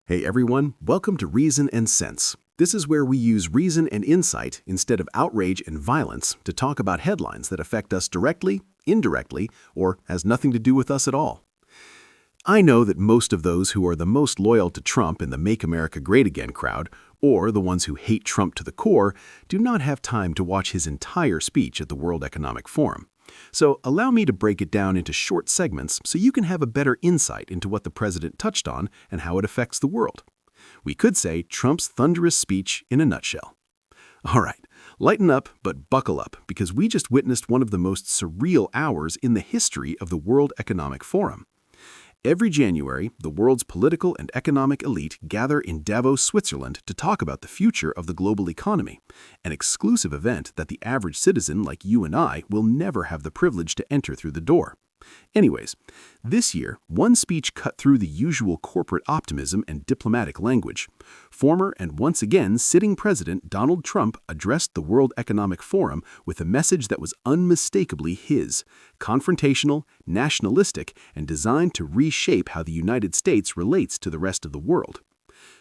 Hey everyone, welcome to Reason and Sense. This is where we use reason and insight instead of outrage and violence to talk about headlines that affect us directly, indirectly, or has nothing to do with us at all. I know that most of those who are the most loyal to Trump in the Make America Great Again crowd, or the ones who hate Trump to the core, do not have time to watch his entire speech at the World Economic Forum. So allow me to break it down into short segments so you can have a better insight into what the president touched on and how it affects the world. We could say Trump's thunderous speech in a nutshell. All right, lighten up but buckle up because we just witnessed one of the most surreal hours in the history of the World Economic Forum. Every January, the world's political and economic elite gather in Davos, Switzerland to talk about the future of the global economy, an exclusive event that the average citizen like you and I will never have the privilege to enter through the door. Anyways, this year, one speech cut through the usual corporate optimism and diplomatic language. Former and once again sitting President Donald Trump addressed the World Economic Forum with a message that was unmistakably his, confrontational, nationalistic, and designed to reshape how the United States relates to the rest of the world.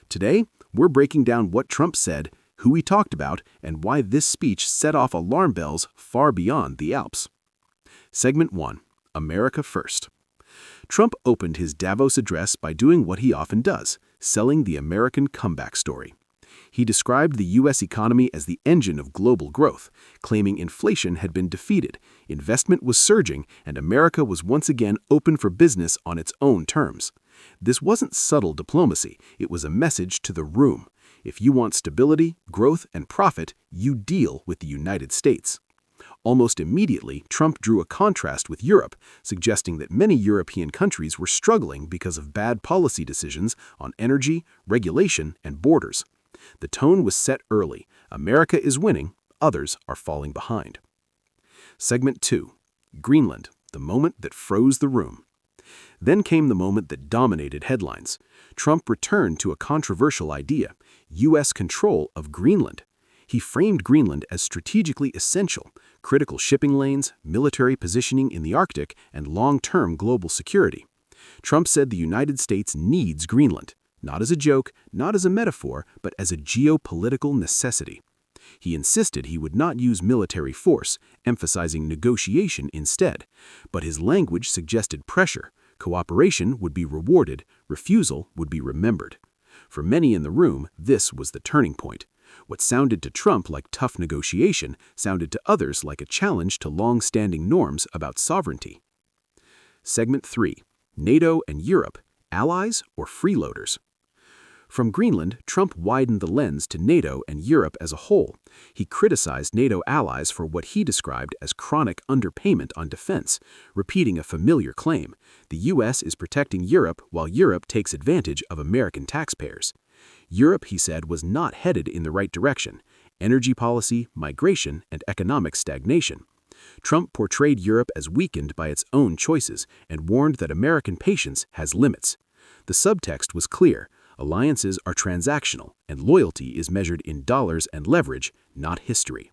Today, we're breaking down what Trump said, who he talked about, and why this speech set off alarm bells far beyond the Alps. Segment 1. America First. Trump opened his Davos address by doing what he often does, selling the American comeback story. He described the U.S. economy as the engine of global growth, claiming inflation had been defeated, investment was surging, and America was once again open for business on its own terms. This wasn't subtle diplomacy, it was a message to the room. If you want stability, growth, and profit, you deal with the United States. Almost immediately, Trump drew a contrast with Europe, suggesting that many European countries were struggling because of bad policy decisions on energy, regulation, and borders. The tone was set early. America is winning, others are falling behind. Segment 2. Greenland, the moment that froze the room. Then came the moment that dominated headlines. Trump returned to a controversial idea, U.S. control of Greenland. He framed Greenland as strategically essential, critical shipping lanes, military positioning in the Arctic, and long-term global security. Trump said the United States needs Greenland, not as a joke, not as a metaphor, but as a geopolitical necessity. He insisted he would not use military force, emphasizing negotiation instead, but his language suggested pressure. Cooperation would be rewarded, refusal would be remembered. For many in the room, this was the turning point. What sounded to Trump like tough negotiation sounded to others like a challenge to long-standing norms about sovereignty. Segment 3. NATO and Europe, allies or freeloaders? From Greenland, Trump widened the lens to NATO and Europe as a whole. He criticized NATO allies for what he described as chronic underpayment on defense, repeating a familiar claim: the U.S. is protecting Europe while Europe takes advantage of American taxpayers. Europe, he said, was not headed in the right direction: energy policy, migration, and economic stagnation. Trump portrayed Europe as weakened by its own choices and warned that American patience has limits. The subtext was clear: alliances are transactional, and loyalty is measured in dollars and leverage, not history.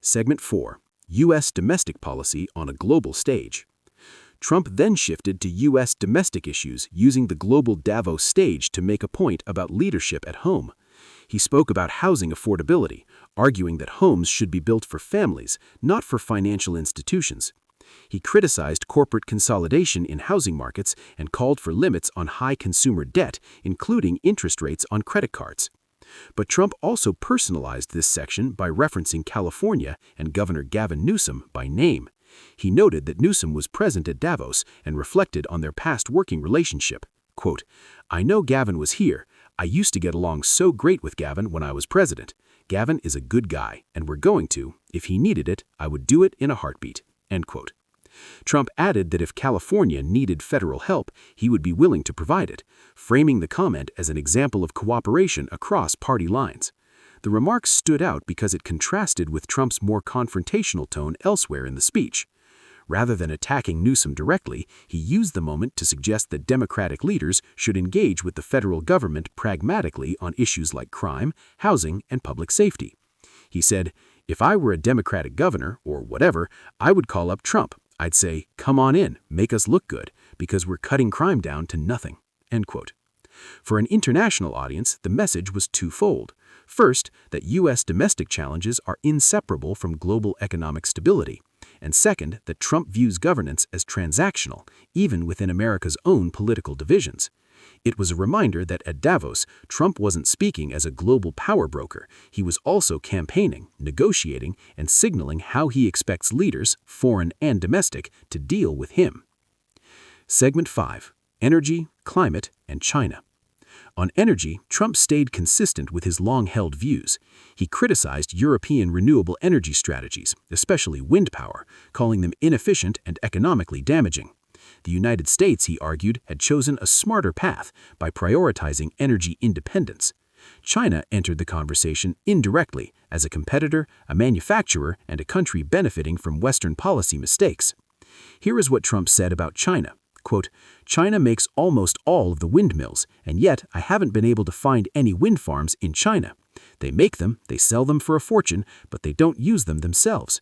Segment 4. U.S. domestic policy on a global stage. Trump then shifted to U.S. domestic issues, using the global Davos stage to make a point about leadership at home. He spoke about housing affordability, arguing that homes should be built for families, not for financial institutions. He criticized corporate consolidation in housing markets and called for limits on high consumer debt, including interest rates on credit cards. But Trump also personalized this section by referencing California and Governor Gavin Newsom by name. He noted that Newsom was present at Davos and reflected on their past working relationship. Quote, "I know Gavin was here. I used to get along so great with Gavin when I was president. Gavin is a good guy, and we're going to, if he needed it, I would do it in a heartbeat." End quote. Trump added that if California needed federal help, he would be willing to provide it, framing the comment as an example of cooperation across party lines. The remark stood out because it contrasted with Trump's more confrontational tone elsewhere in the speech. Rather than attacking Newsom directly, he used the moment to suggest that Democratic leaders should engage with the federal government pragmatically on issues like crime, housing, and public safety. He said, "If I were a Democratic governor, or whatever, I would call up Trump. I'd say, come on in, make us look good, because we're cutting crime down to nothing." End quote. For an international audience, the message was twofold. First, that U.S. domestic challenges are inseparable from global economic stability. And second, that Trump views governance as transactional, even within America's own political divisions. It was a reminder that at Davos, Trump wasn't speaking as a global power broker. He was also campaigning, negotiating, and signaling how he expects leaders, foreign and domestic, to deal with him. Segment 5. Energy, Climate, and China. On energy, Trump stayed consistent with his long-held views. He criticized European renewable energy strategies, especially wind power, calling them inefficient and economically damaging. The United States, he argued, had chosen a smarter path by prioritizing energy independence. China entered the conversation indirectly as a competitor, a manufacturer, and a country benefiting from Western policy mistakes. Here is what Trump said about China. Quote, "China makes almost all of the windmills, and yet I haven't been able to find any wind farms in China. They make them, they sell them for a fortune, but they don't use them themselves.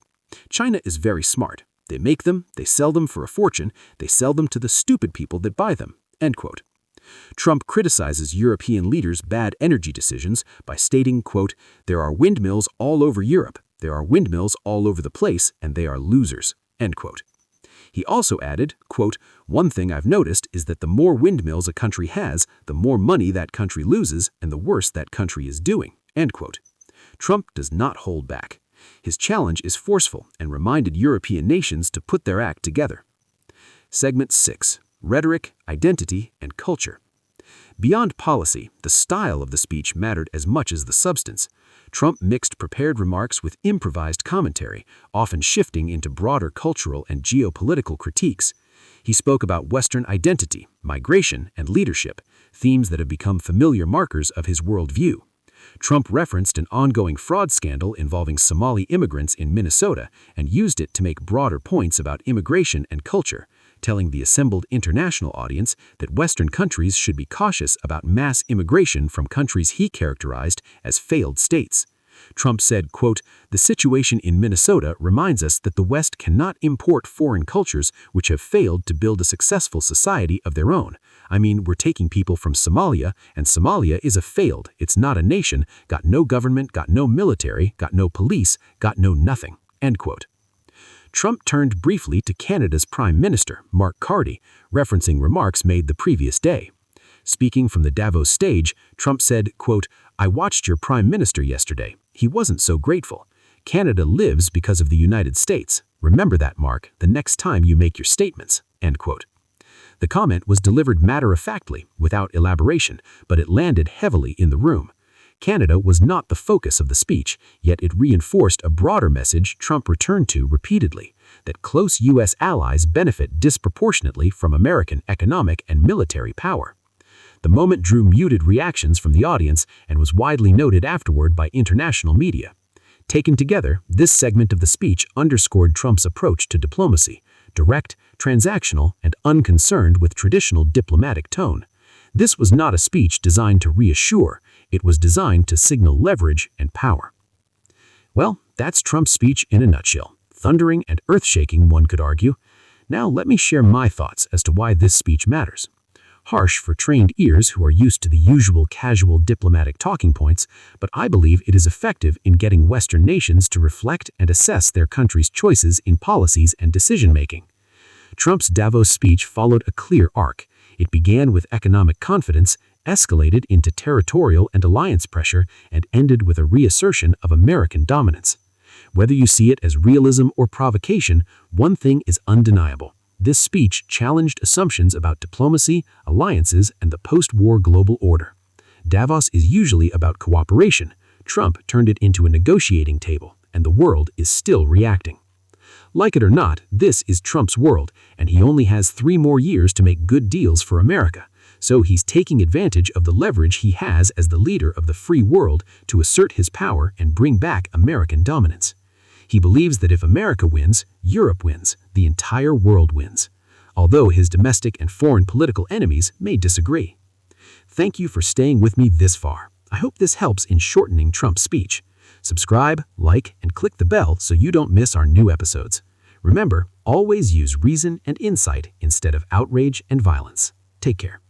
China is very smart. They make them, they sell them for a fortune, they sell them to the stupid people that buy them." End quote. Trump criticizes European leaders' bad energy decisions by stating, quote, "There are windmills all over Europe, there are windmills all over the place, and they are losers." End quote. He also added, quote, "One thing I've noticed is that the more windmills a country has, the more money that country loses and the worse that country is doing." End quote. Trump does not hold back. His challenge is forceful and reminded European nations to put their act together. Segment 6. Rhetoric, Identity, and Culture. Beyond policy, the style of the speech mattered as much as the substance. Trump mixed prepared remarks with improvised commentary, often shifting into broader cultural and geopolitical critiques. He spoke about Western identity, migration, and leadership, themes that have become familiar markers of his worldview. Trump referenced an ongoing fraud scandal involving Somali immigrants in Minnesota and used it to make broader points about immigration and culture, telling the assembled international audience that Western countries should be cautious about mass immigration from countries he characterized as failed states. Trump said, quote, "The situation in Minnesota reminds us that the West cannot import foreign cultures which have failed to build a successful society of their own. I mean, we're taking people from Somalia, and Somalia is a failed, it's not a nation, got no government, got no military, got no police, got no nothing." End quote. Trump turned briefly to Canada's Prime Minister, Mark Carney, referencing remarks made the previous day. Speaking from the Davos stage, Trump said, quote, "I watched your Prime Minister yesterday. He wasn't so grateful. Canada lives because of the United States. Remember that, Mark, the next time you make your statements." End quote. The comment was delivered matter-of-factly, without elaboration, but it landed heavily in the room. Canada was not the focus of the speech, yet it reinforced a broader message Trump returned to repeatedly, that close U.S. allies benefit disproportionately from American economic and military power. The moment drew muted reactions from the audience and was widely noted afterward by international media. Taken together, this segment of the speech underscored Trump's approach to diplomacy, direct, transactional, and unconcerned with traditional diplomatic tone. This was not a speech designed to reassure, it was designed to signal leverage and power. Well, that's Trump's speech in a nutshell. Thundering and earth-shaking, one could argue. Now let me share my thoughts as to why this speech matters. Harsh for trained ears who are used to the usual casual diplomatic talking points, but I believe it is effective in getting Western nations to reflect and assess their country's choices in policies and decision-making. Trump's Davos speech followed a clear arc. It began with economic confidence, escalated into territorial and alliance pressure, and ended with a reassertion of American dominance. Whether you see it as realism or provocation, one thing is undeniable. This speech challenged assumptions about diplomacy, alliances, and the post-war global order. Davos is usually about cooperation. Trump turned it into a negotiating table, and the world is still reacting. Like it or not, this is Trump's world, and he only has 3 more years to make good deals for America. So he's taking advantage of the leverage he has as the leader of the free world to assert his power and bring back American dominance. He believes that if America wins, Europe wins, the entire world wins, although his domestic and foreign political enemies may disagree. Thank you for staying with me this far. I hope this helps in shortening Trump's speech. Subscribe, like, and click the bell so you don't miss our new episodes. Remember, always use reason and insight instead of outrage and violence. Take care.